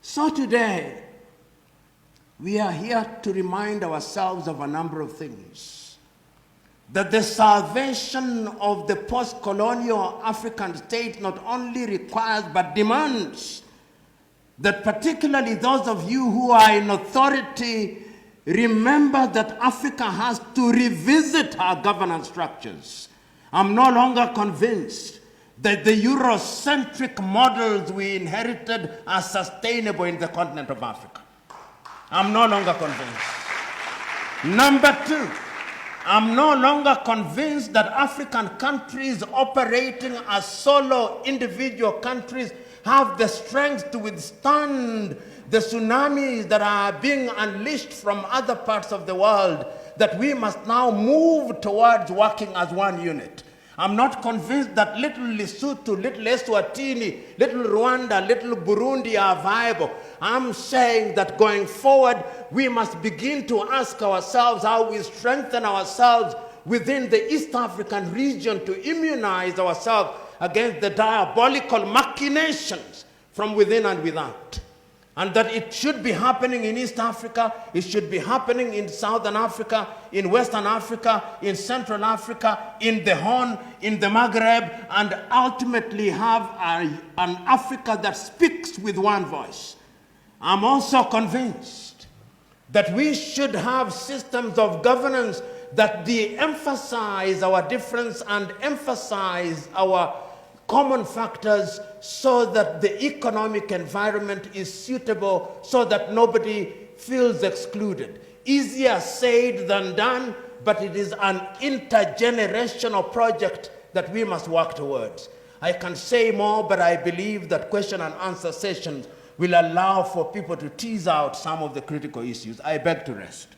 So today, we are here to remind ourselves of a number of things. That the salvation of the post-colonial African state not only requires but demands that particularly those of you who are in authority remember that Africa has to revisit our governance structures. I'm no longer convinced that the Eurocentric models we inherited are sustainable in the continent of Africa. I'm no longer convinced. Number two, I'm no longer convinced that African countries operating as solo individual countries have the strength to withstand the tsunamis that are being unleashed from other parts of the world, that we must now move towards working as one unit. I'm not convinced that little Lesotho, little Eswatini, little Rwanda, little Burundi are viable. I'm saying that going forward, we must begin to ask ourselves how we strengthen ourselves within the East African region to immunize ourselves against the diabolical machinations from within and without. And that it should be happening in East Africa, it should be happening in Southern Africa, in Western Africa, in Central Africa, in the Horn, in the Maghreb, and ultimately have an Africa that speaks with one voice. I'm also convinced that we should have systems of governance that de-emphasize our difference and emphasize our common factors so that the economic environment is suitable so that nobody feels excluded. Easier said than done, but it is an intergenerational project that we must work towards. I can say more, but I believe that question and answer sessions will allow for people to tease out some of the critical issues. I beg to rest.